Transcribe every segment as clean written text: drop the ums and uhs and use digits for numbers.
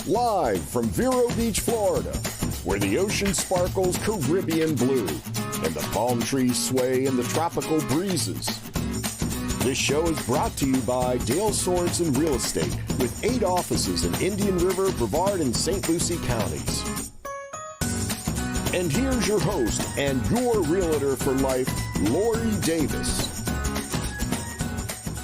Live from Vero Beach, Florida, where the ocean sparkles Caribbean blue and the palm trees sway in the tropical breezes. This show is brought to you by Dale Sorensen Real Estate, with 8 offices in Indian River, Brevard, and St. Lucie counties. And here's your host and your realtor for life, Lori Davis.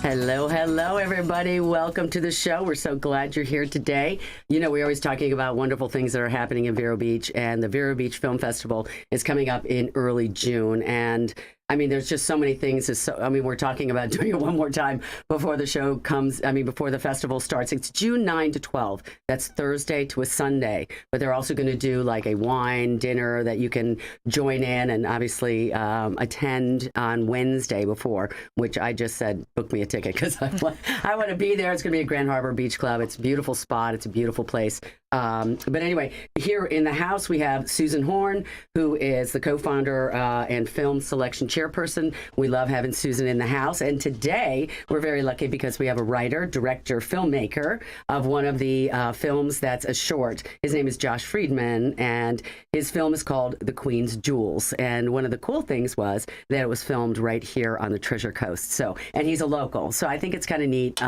Hello, everybody. Welcome to the show. We're so glad you're here today. You know, we're always talking about wonderful things that are happening in Vero Beach, and the Vero Beach Film Festival is coming up in early June. And I mean, there's just so many things. We're talking about doing it one more time before the show comes. Before the festival starts. It's June 9 to 12. That's Thursday to a Sunday. But they're also going to do like a wine dinner that you can join in and obviously attend on Wednesday before, which I just said, book me a ticket because I want to be there. It's going to be at Grand Harbor Beach Club. It's a beautiful spot. It's a beautiful place. But anyway, here in the house, we have Susan Horn, who is the co-founder and film selection chairperson. We love having Susan in the house. And today, we're very lucky because we have a writer, director, filmmaker of one of the films that's a short. His name is Josh Friedman, and his film is called The Queen's Jewels. And one of the cool things was that it was filmed right here on the Treasure Coast. And he's a local. So I think it's kind of neat.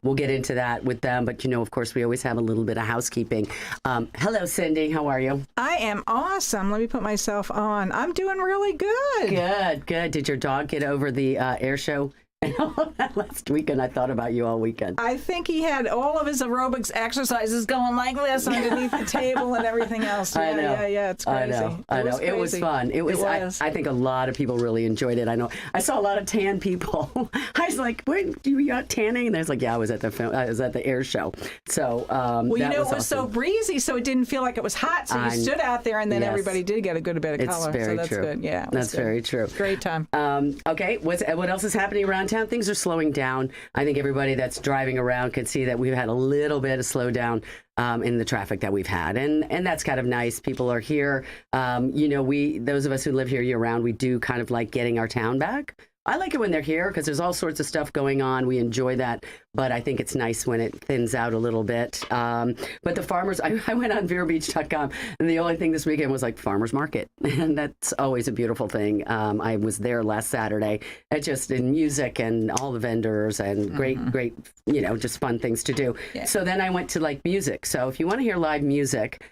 We'll get into that with them. But, you know, of course, we always have a little bit of housekeeping. Hello, Cindy. How are you? I am awesome. Let me put myself on. I'm doing really good. Good. Did your dog get over the air show and all of that last weekend? I thought about you all weekend. I think he had all of his aerobics exercises going like this underneath the table and everything else. I know. Yeah. It's crazy. I know. It was fun. It was. I think a lot of people really enjoyed it. I know. I saw a lot of tan people. I was like, "Wait, you out tanning?" And there's like, "Yeah, I was at the air show." So, well, you know, it was awesome. so breezy, so it didn't feel like it was hot. So you stood out there, and then everybody did get a good bit of color. It's very so that's true. good. Yeah, that's good. Very true. Great time. Okay, what else is happening around town? Things are slowing down. I think everybody that's driving around can see that we've had a little bit of slowdown in the traffic that we've had, and that's kind of nice. People are here. You know, those of us who live here year round, we do kind of like getting our town back. I like it when they're here because there's all sorts of stuff going on. We enjoy that, but I think it's nice when it thins out a little bit. But the farmers, I went on VeroBeach.com, and the only thing this weekend was like farmers market, and that's always a beautiful thing. I was there last Saturday. It's just in music and all the vendors and great, you know, just fun things to do. Yeah. So then I went to like music. So if you want to hear live music,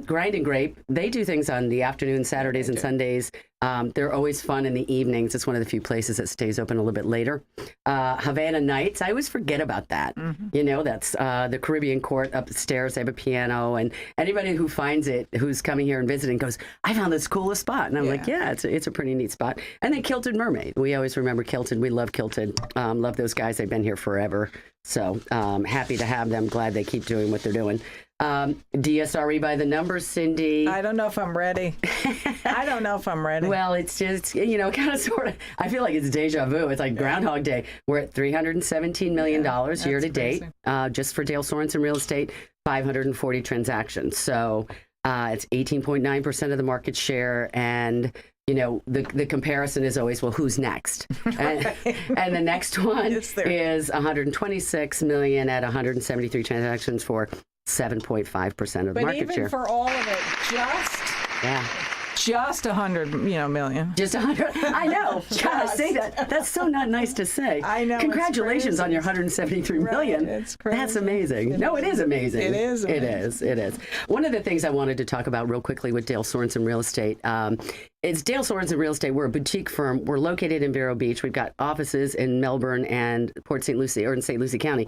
Grind and Grape, they do things on the afternoon, Saturdays and Sundays. They're always fun in the evenings. It's one of the few places that stays open a little bit later. Havana Nights, I always forget about that. You know, that's the Caribbean Court upstairs. They have a piano, and anybody who finds it, who's coming here and visiting, goes, "I found this coolest spot." And I'm like, yeah, it's a pretty neat spot. And then Kilted Mermaid. We always remember Kilted. We love Kilted. Love those guys. They've been here forever. So happy to have them. Glad they keep doing what they're doing. DSRE by the numbers, Cindy. I don't know if I'm ready. Well, it's just, you know, kind of sort of, I feel like it's deja vu. It's like Groundhog Day. We're at $317 million year to date, just for Dale Sorensen Real Estate, 540 transactions. So it's 18.9% of the market share. And you know, the comparison is always, well, who's next? And the next one is 126 million at 173 transactions for 7.5% of the market share. But even for all of it, just 100, million. Just 100. I know. God, say that. That's so not nice to say. I know. Congratulations on your 173 million. It's crazy. That's amazing. It is amazing. It is amazing. It is. One of the things I wanted to talk about real quickly with Dale Sorensen Real Estate, it's Dale Sorensen Real Estate. We're a boutique firm. We're located in Vero Beach. We've got offices in Melbourne and Port St. Lucie, or in St. Lucie County.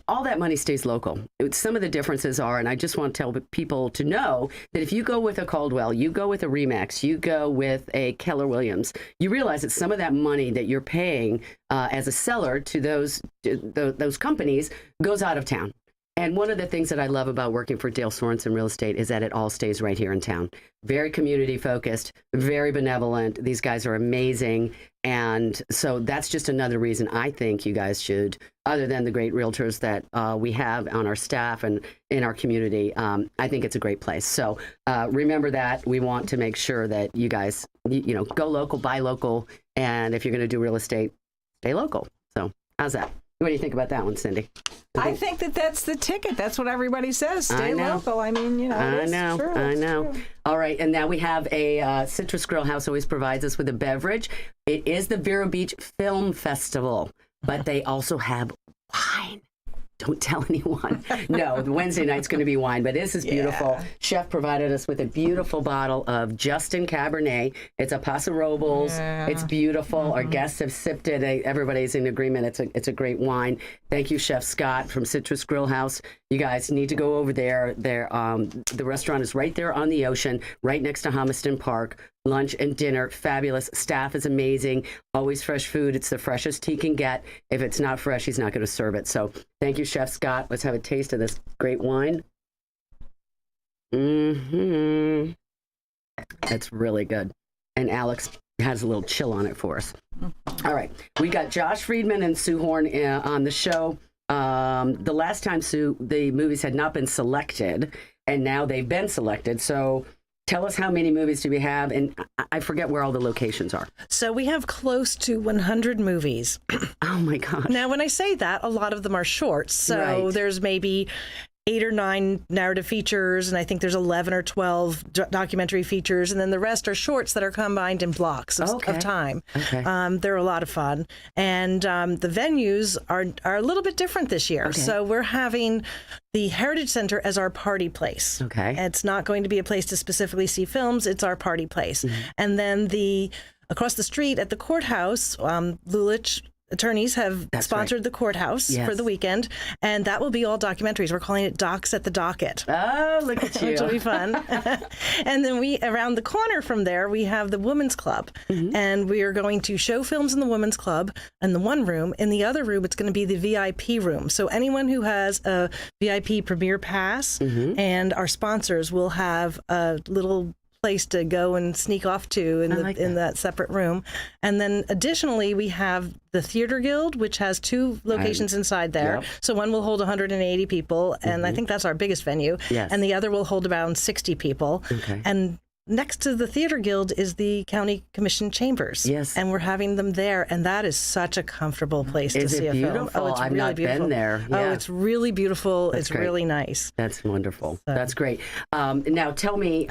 All that money stays local. Some of the differences are, and I just want to tell people to know that if you go with a Caldwell, you go with a Remax, you go with a Keller Williams, you realize that some of that money that you're paying as a seller to those companies goes out of town. And one of the things that I love about working for Dale Sorensen Real Estate is that it all stays right here in town. Very community focused, very benevolent. These guys are amazing. And so that's just another reason I think you guys should, other than the great realtors that we have on our staff and in our community, I think it's a great place. So remember that. We want to make sure that you guys, go local, buy local. And if you're going to do real estate, stay local. So how's that? What do you think about that one, Cindy? I think that that's the ticket. That's what everybody says. Stay local. I mean, you know. I know. True. I know. True. All right, and now we have a Citrus Grill House always provides us with a beverage. It is the Vero Beach Film Festival, but they also have wine. Don't tell anyone. No, the Wednesday night's going to be wine, but this is beautiful. Yeah. Chef provided us with a beautiful bottle of Justin Cabernet. It's a Paso Robles. Yeah. It's beautiful. Our guests have sipped it. Everybody's in agreement. It's a great wine. Thank you, Chef Scott from Citrus Grill House. You guys need to go over there. The restaurant is right there on the ocean, right next to Homiston Park. Lunch and dinner, fabulous. Staff is amazing. Always fresh food. It's the freshest he can get. If it's not fresh, he's not going to serve it. So thank you, Chef Scott. Let's have a taste of this great wine. That's really good. And Alex has a little chill on it for us. All right. We got Josh Friedman and Sue Horn on the show. The last time, Sue, the movies had not been selected, and now they've been selected. So tell us how many movies do we have, and I forget where all the locations are. So we have close to 100 movies. Oh, my gosh. Now, when I say that, a lot of them are shorts. So Right. there's maybe 8 or 9 narrative features, and I think there's 11 or 12 documentary features, and then the rest are shorts that are combined in blocks of time. Okay. They're a lot of fun, and the venues are a little bit different this year. Okay. So we're having the Heritage Center as our party place. Okay. It's not going to be a place to specifically see films. It's our party place. And then across the street at the courthouse, Lulich attorneys have sponsored the courthouse for the weekend, and that will be all documentaries. We're calling it Docs at the Docket. Oh, look at you. Which will be fun. And then around the corner from there, we have the Women's Club. And we are going to show films in the Women's Club in the one room. In the other room, it's going to be the VIP room. So anyone who has a VIP Premier Pass and our sponsors will have a little place to go and sneak off to in that separate room. And then additionally, we have the Theater Guild, which has 2 locations inside there. Yep. So one will hold 180 people, and I think that's our biggest venue. Yes. And the other will hold around 60 people. Okay. And next to the Theater Guild is the County Commission Chambers. Yes. And we're having them there, and that is such a comfortable place to see a film. Beautiful? Oh, it's I've really not beautiful. been there. Oh, Yeah. it's really beautiful. That's it's great. really nice. That's wonderful. That's great. Now, tell me,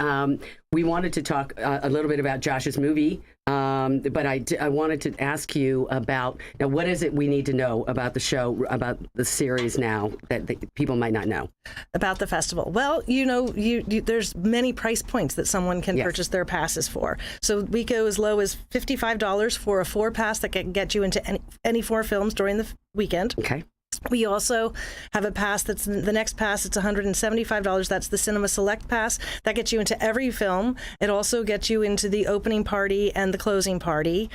we wanted to talk a little bit about Josh's movie, but I wanted to ask you about, now, what is it we need to know about the show, about the series now that people might not know? About the festival. Well, there's many price points that someone can purchase their passes for. So we go as low as $55 for a 4 pass that can get you into any 4 films during the weekend. Okay. We also have a pass that's the next pass. It's $175. That's the Cinema Select Pass. That gets you into every film. It also gets you into the opening party and the closing party.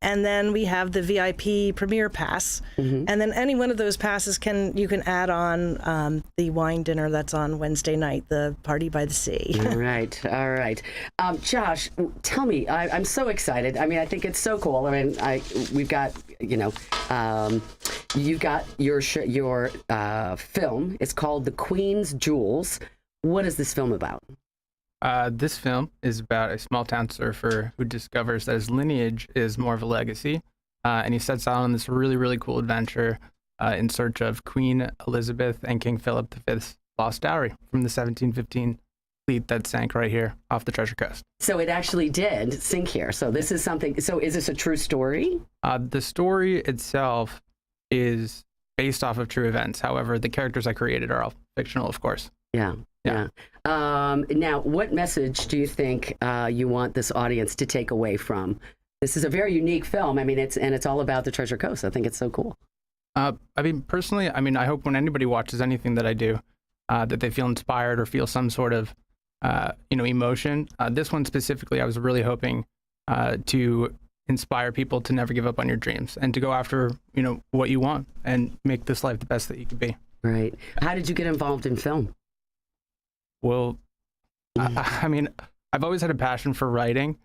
And then we have the VIP Premier Pass. And then any one of those passes you can add on the wine dinner that's on Wednesday night, the Party by the Sea. All right. Josh, tell me, I'm so excited. I mean, I think it's so cool. I mean, we've got, you've got your film. It's called The Queen's Jewels. What is this film about? This film is about a small town surfer who discovers that his lineage is more of a legacy, and he sets out on this really, really cool adventure in search of Queen Elizabeth and King Philip V's lost dowry from the 1715 fleet that sank right here off the Treasure Coast. So it actually did sink here. So this is something. So is this a true story? The story itself is based off of true events. However, the characters I created are all fictional, of course. Yeah. Now, what message do you think you want this audience to take away from? This is a very unique film. I mean, it's all about the Treasure Coast. I think it's so cool. I mean, personally, I hope when anybody watches anything that I do, that they feel inspired or feel some sort of, emotion. This one specifically, I was really hoping to inspire people to never give up on your dreams and to go after, what you want and make this life the best that you could be. Right. How did you get involved in film? Well, I mean, I've always had a passion for writing.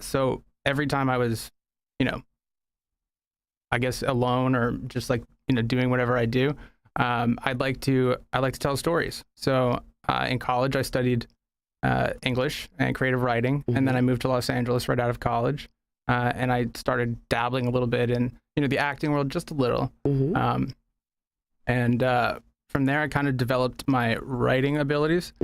So every time I was, I guess alone or just like, doing whatever I do, I like to tell stories. So in college, I studied English and creative writing, and then I moved to Los Angeles right out of college, and I started dabbling a little bit in the acting world just a little. Mm-hmm. From there, I kind of developed my writing abilities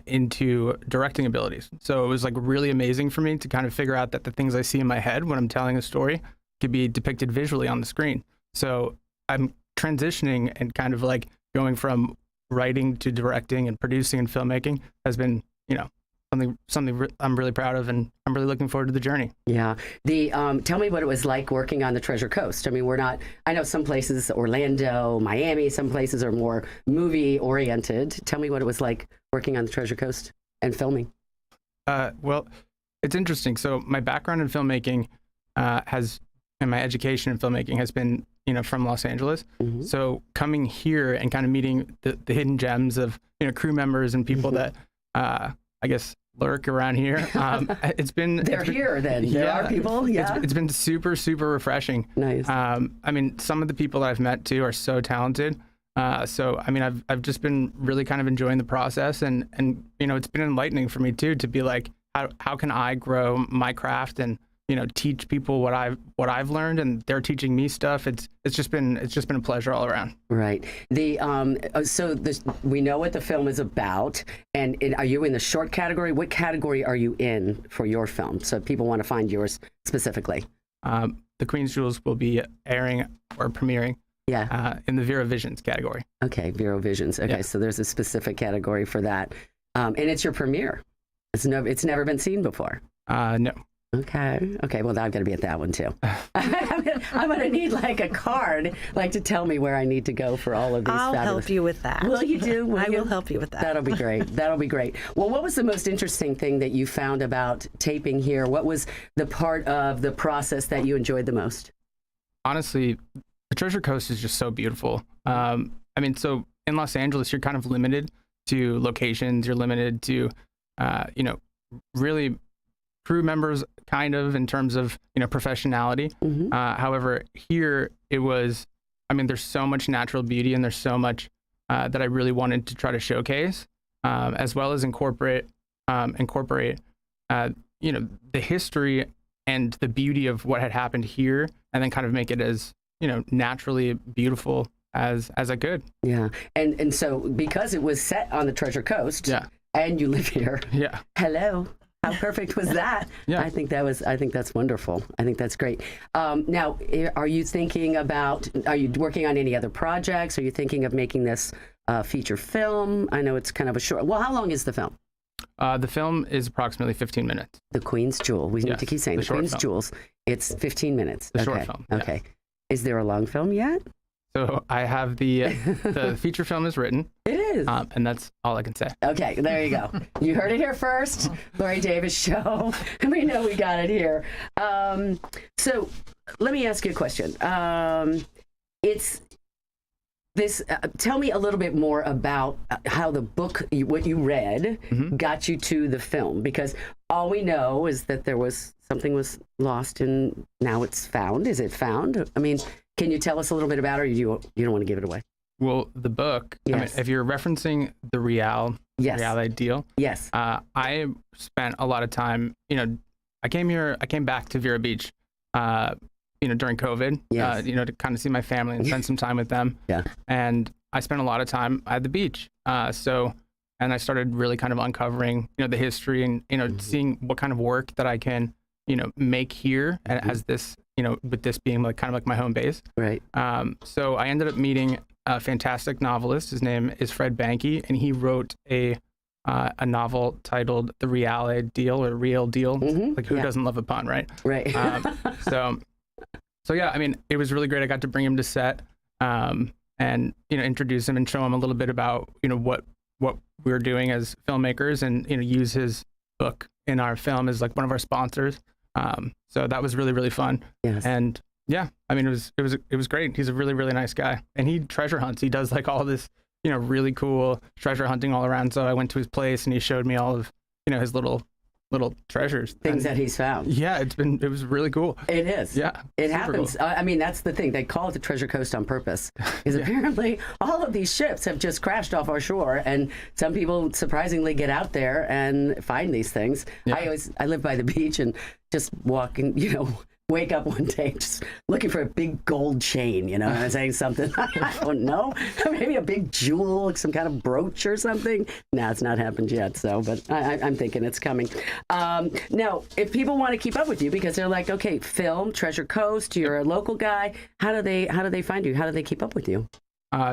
into directing abilities. So it was like really amazing for me to kind of figure out that the things I see in my head when I'm telling a story could be depicted visually on the screen. So I'm transitioning and kind of like going from writing to directing and producing and filmmaking has been, something I'm really proud of, and I'm really looking forward to the journey. Yeah. Tell me what it was like working on the Treasure Coast. I mean, I know some places, Orlando, Miami, some places are more movie oriented. Tell me what it was like working on the Treasure Coast and filming. Well, it's interesting. So my background in filmmaking and my education in filmmaking has been, from Los Angeles. Mm-hmm. So coming here and kind of meeting the hidden gems of, crew members and people that, I guess, lurk around here. They're here then. There are people. Yeah. It's been super, super refreshing. Nice. I mean, some of the people that I've met too are so talented. So, I mean, I've just been really kind of enjoying the process, and it's been enlightening for me too, to be like, how can I grow my craft and, teach people what I've learned, and they're teaching me stuff. It's just been a pleasure all around. Right. We know what the film is about, and are you in the short category? What category are you in for your film? So if people want to find yours specifically. The Queen's Jewels will be airing or premiering. Yeah. In the Vero Visions category. Okay, Vero Visions. Okay, yeah. So there's a specific category for that, and it's your premiere. It's never been seen before. No. Okay. Well, I've got to be at that one too. I'm going to need like a card, like to tell me where I need to go for all of these. I'll help you with that. Will you do? I will help you with that. That'll be great. That'll be great. Well, what was the most interesting thing that you found about taping here? What was the part of the process that you enjoyed the most? Honestly, the Treasure Coast is just so beautiful. I mean, so in Los Angeles, you're kind of limited to locations. You're limited to, really crew members, kind of, in terms of, professionality. Mm-hmm. However, here it was, there's so much natural beauty, and there's so much that I really wanted to try to showcase, as well as incorporate, the history and the beauty of what had happened here, and then kind of make it as, naturally beautiful as I could. Yeah. And so because it was set on the Treasure Coast, yeah, and you live here. Yeah. Hello. How perfect was that? Yeah. I think that's wonderful. I think that's great. Now, are you working on any other projects? Are you thinking of making this feature film? I know it's kind of a short. Well, how long is the film? The film is approximately 15 minutes. The Queen's Jewel. We need to keep saying the Queen's film. Jewels. It's 15 minutes. The okay. short film. Okay. Yeah. Is there a long film yet? So I have the feature film is written. It is. And that's all I can say. Okay, there you go. You heard it here first. Lori Davis Show. We know we got it here. So let me ask you a question. Tell me a little bit more about how the book, what you read, got you to the film, because all we know is that something was lost and now it's found. Is it found? I mean, can you tell us a little bit about it, or you don't want to give it away? Well, the book, yes. If you're referencing the Real deal, yes. I spent a lot of time, I came back to Vero Beach, during COVID, yes. To kind of see my family and spend some time with them. Yeah. And I spent a lot of time at the beach. And I started really kind of uncovering, the history and, seeing what kind of work that I can, make here as this, with this being like kind of like my home base. Right. So I ended up meeting a fantastic novelist. His name is Fred Banke, and he wrote a novel titled The Real Deal, or Real Deal. Like, who doesn't love a pun, right? Right. So yeah, it was really great. I got to bring him to set, and introduce him and show him a little bit about what we were doing as filmmakers, and use his book in our film as like one of our sponsors. So that was really, really fun. Yes. And yeah, it was great. He's a really, really nice guy, and he treasure hunts. He does like all this, really cool treasure hunting all around. So I went to his place, and he showed me all of, his little treasures, things that he's found. Yeah, it was really cool. It is. Yeah, it happens. Cool. That's the thing. They call it the Treasure Coast on purpose, because apparently all of these ships have just crashed off our shore, and some people surprisingly get out there and find these things. Yeah. I live by the beach, and just walking, wake up one day just looking for a big gold chain, you know, and saying something, I don't know, maybe a big jewel, like some kind of brooch or something. No, it's not happened yet. So, but I'm thinking it's coming. Now, if people want to keep up with you because they're like, okay, film, Treasure Coast, you're a local guy. How do they find you? How do they keep up with you?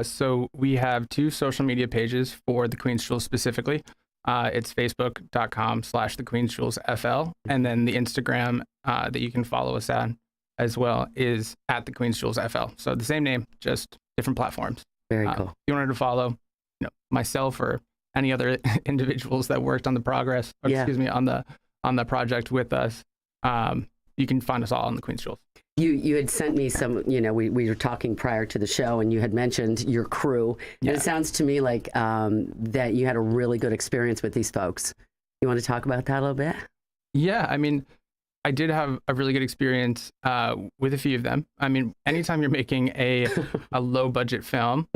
So we have 2 social media pages for the Queen's Jewels specifically. It's facebook.com/thequeensjewelsfl. And then the Instagram that you can follow us on as well is at the Queen's Jewels FL. So the same name, just different platforms. Very cool. If you wanted to follow myself or any other individuals that worked on the progress, or excuse me, on the project with us, you can find us all on the Queen's Jewels. You had sent me some, we were talking prior to the show and you had mentioned your crew. And it sounds to me like that you had a really good experience with these folks. You want to talk about that a little bit? Yeah, I mean, I did have a really good experience with a few of them. I mean, anytime you're making a low budget film,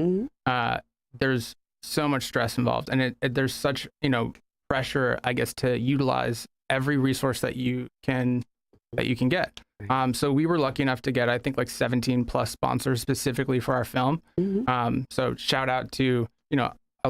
there's so much stress involved and there's such, pressure, I guess, to utilize every resource that you can get. So we were lucky enough to get, I think, like 17 plus sponsors specifically for our film. So shout out to,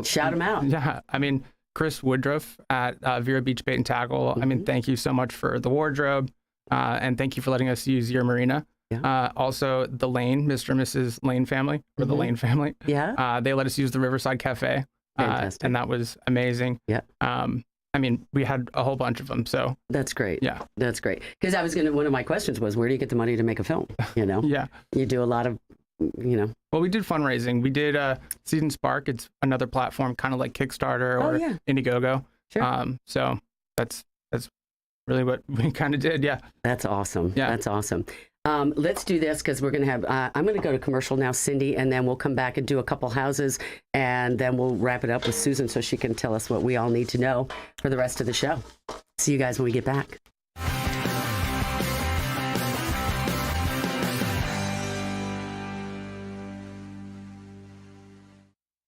shout them out. Yeah. I mean, Chris Woodruff at Vera Beach Bait and Tackle. I mean, thank you so much for the wardrobe. And thank you for letting us use your marina. Yeah. Also the Lane, Mr. and Mrs. Lane family, or the Lane family. Yeah. They let us use the Riverside Cafe. And that was amazing. Yeah. I mean, we had a whole bunch of them, so. That's great. Yeah. That's great. Because one of my questions was, where do you get the money to make a film? Yeah. You do a lot of, Well, we did fundraising. We did Season Spark. It's another platform, kind of like Kickstarter or Indiegogo. Sure. So that's really what we kind of did, yeah. That's awesome. Yeah. That's awesome. Let's do this because we're going to have, I'm going to go to commercial now, Cindy, and then we'll come back and do a couple houses, and then we'll wrap it up with Susan so she can tell us what we all need to know for the rest of the show. See you guys when we get back.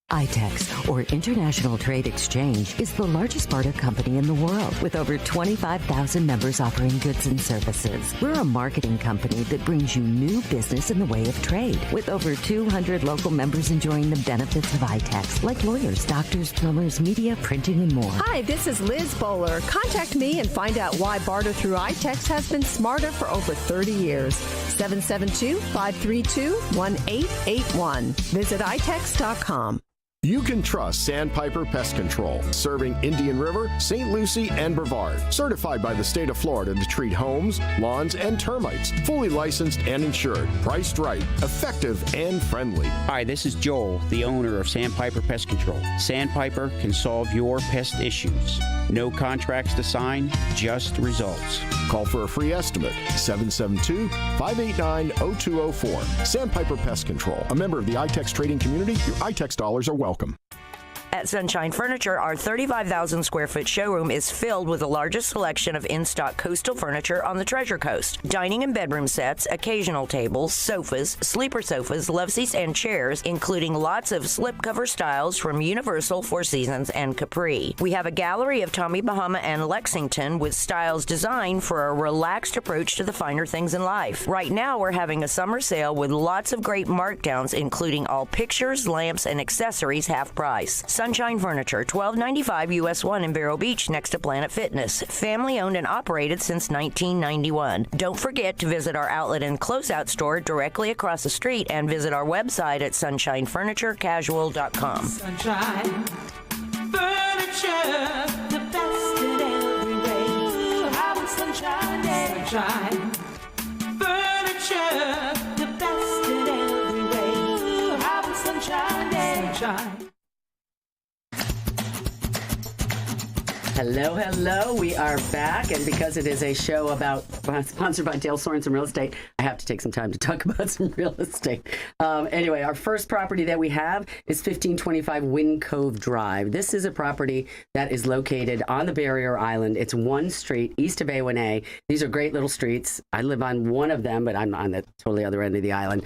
ITEX, or International Trade Exchange, is the largest barter company in the world with over 25,000 members offering goods and services. We're a marketing company that brings you new business in the way of trade, with over 200 local members enjoying the benefits of ITEX, like lawyers, doctors, plumbers, media, printing, and more. Hi, this is Liz Bowler. Contact me and find out why barter through ITEX has been smarter for over 30 years. 772-532-1881. Visit itex.com. You can trust Sandpiper Pest Control, serving Indian River, St. Lucie, and Brevard. Certified by the state of Florida to treat homes, lawns, and termites. Fully licensed and insured. Priced right, effective, and friendly. Hi, this is Joel, the owner of Sandpiper Pest Control. Sandpiper can solve your pest issues. No contracts to sign, just results. Call for a free estimate. 772-589-0204. Sandpiper Pest Control. A member of the ITEX trading community. Your ITEX dollars are welcome. At Sunshine Furniture, our 35,000 square foot showroom is filled with the largest selection of in-stock coastal furniture on the Treasure Coast. Dining and bedroom sets, occasional tables, sofas, sleeper sofas, love seats, and chairs, including lots of slipcover styles from Universal, Four Seasons, and Capri. We have a gallery of Tommy Bahama and Lexington with styles designed for a relaxed approach to the finer things in life. Right now, we're having a summer sale with lots of great markdowns, including all pictures, lamps, and accessories half price. Sunshine Furniture, 1295 US 1 in Vero Beach, next to Planet Fitness. Family owned and operated since 1991. Don't forget to visit our outlet and closeout store directly across the street and visit our website at sunshinefurniturecasual.com. Sunshine Furniture, the best in every way. How is sunshine day? Sunshine Furniture, the best in every way. How is sunshine day? Sunshine. Hello. We are back. And because it is a show sponsored by Dale Sorensen Real Estate, I have to take some time to talk about some real estate. Anyway, our first property that we have is 1525 Wind Cove Drive. This is a property that is located on the Barrier Island. It's one street east of A1A. These are great little streets. I live on one of them, but I'm on the totally other end of the island.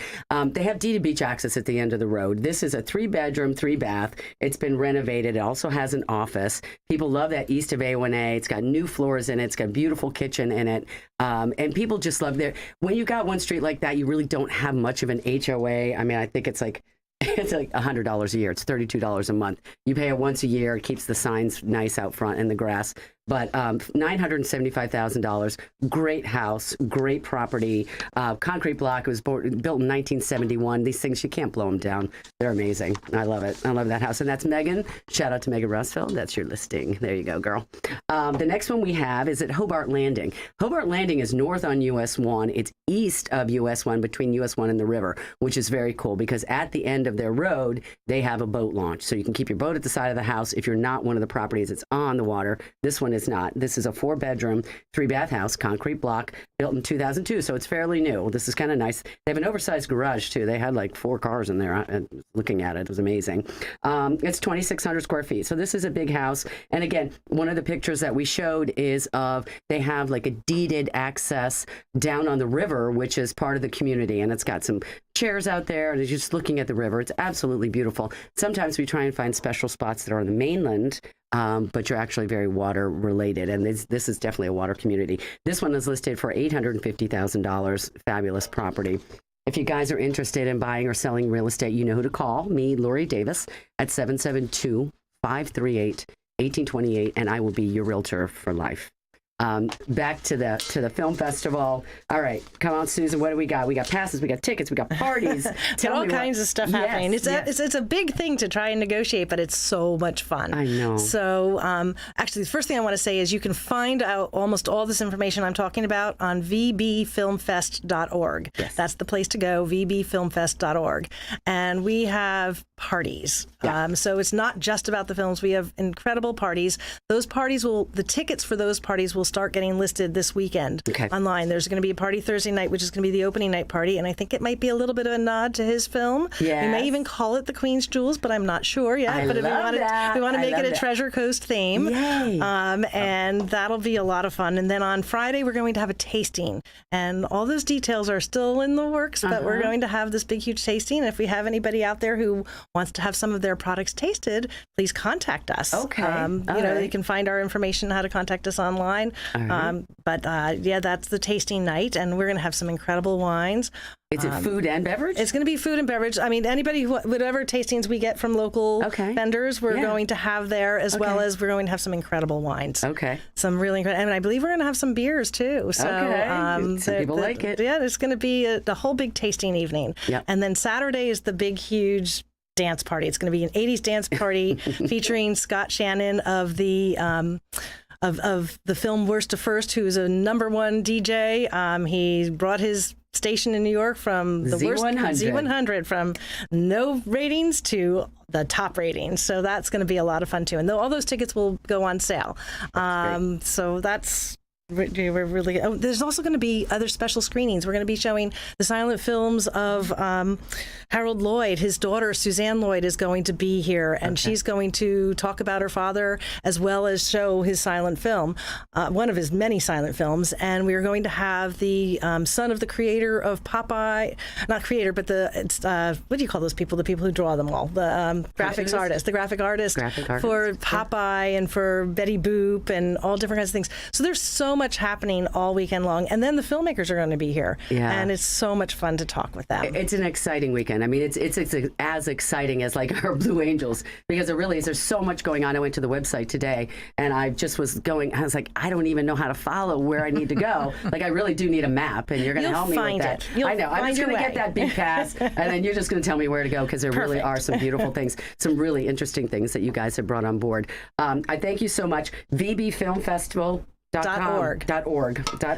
They have deeded beach access at the end of the road. This is a 3-bedroom, 3-bath. It's been renovated. It also has an office. People love that east of A1A. It's got new floors in it. It's got a beautiful kitchen in it. And people just love there. When you got one street like that, you really don't have much of an HOA. I mean, I think it's like $100 a year. It's $32 a month. You pay it once a year. It keeps the signs nice out front and the grass. But $975,000. Great house, great property. Concrete block. It was built in 1971. These things, you can't blow them down. They're amazing. I love it. I love that house. And that's Megan. Shout out to Megan Rusfield. That's your listing. There you go, girl. The next one we have is at Hobart Landing. Hobart Landing is north on US 1. It's east of US 1, between US 1 and the river, which is very cool because at the end of their road, they have a boat launch. So you can keep your boat at the side of the house. If you're not one of the properties that's on the water, this one is not. This is a 4-bedroom, 3-bath house, concrete block, built in 2002, so it's fairly new. This is kind of nice. They have an oversized garage, too. They had like 4 cars in there. Looking at it, it was amazing. It's 2,600 square feet, so this is a big house. And again, one of the pictures that we showed is of, they have like a deeded access down on the river, which is part of the community, and it's got some chairs out there, and it's just looking at the river. It's absolutely beautiful. Sometimes we try and find special spots that are on the mainland, but you're actually very water related, and this is definitely a water community. This one is listed for $850,000. Fabulous property. If you guys are interested in buying or selling real estate, you know who to call. Me, Lori Davis, at 772-538-1828, and I will be your realtor for life. Back to the film festival. All right, come on, Susan. What do we got? We got passes. We got tickets. We got parties. Got all kinds of stuff happening. It's a big thing to try and negotiate, but it's so much fun. I know. So actually, the first thing I want to say is you can find out almost all this information I'm talking about on vbfilmfest.org. Yes. That's the place to go, vbfilmfest.org. And we have parties. Yeah. So it's not just about the films. We have incredible parties. Those parties the tickets for those parties will start getting listed this weekend online. There's going to be a party Thursday night, which is going to be the opening night party, and I think it might be a little bit of a nod to his film. Yes. We may even call it the Queen's Jewels, but I'm not sure yet. But we want to make it a Treasure Coast theme. Yay. And that'll be a lot of fun. And then on Friday, we're going to have a tasting, and all those details are still in the works, but we're going to have this big, huge tasting. And if we have anybody out there who wants to have some of their products tasted, please contact us. You can find our information, how to contact us online. That's the tasting night, and we're going to have some incredible wines. Is it food and beverage? It's going to be food and beverage. I mean, anybody, whatever tastings we get from local vendors, we're going to have there, as well as we're going to have some incredible wines. Some really incredible, and I believe we're going to have some beers too. So, some people like it. Yeah, it's going to be a whole big tasting evening. Yep. And then Saturday is the big, huge dance party. It's going to be an 80s dance party featuring Scott Shannon of the of the film Worst to First, who's a #1 DJ. He brought his station in New York from the Z100, from no ratings to the top ratings. So that's going to be a lot of fun too. And all those tickets will go on sale. So that's we're really. There's also going to be other special screenings. We're going to be showing the silent films of Harold Lloyd. His daughter Suzanne Lloyd is going to be here, and she's going to talk about her father as well as show his silent film, one of his many silent films. And we are going to have the son of the creator of Popeye, not creator, but what do you call those people? The people who draw them all, the graphic artist for Popeye and for Betty Boop and all different kinds of things. So there's so much happening all weekend long, and then the filmmakers are going to be here, and it's so much fun to talk with them. It's an exciting weekend. I mean, it's as exciting as like our Blue Angels, because it really is. There's so much going on. I went to the website today, and I just was like, I don't even know how to follow where I need to go. Like, I really do need a map, and you're going to help me with that. I know. I'm just going to get that big pass, and then you're just going to tell me where to go, because there really are some beautiful things, some really interesting things that you guys have brought on board. I thank you so much. VB Film Festival. .org.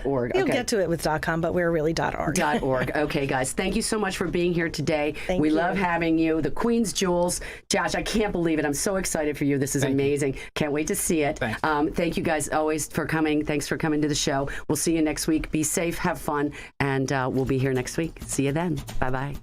.org. You'll Okay. get to it with .com, but we're really .org. .org. Okay, guys, thank you so much for being here today. Thank we you. love having you. The Queen's Jewels. Josh, I can't believe it. I'm so excited for you. This is amazing. Can't wait to see it. Thanks. Thank you guys always for coming. Thanks for coming to the show. We'll see you next week. Be safe, have fun, and we'll be here next week. See you then. Bye-bye.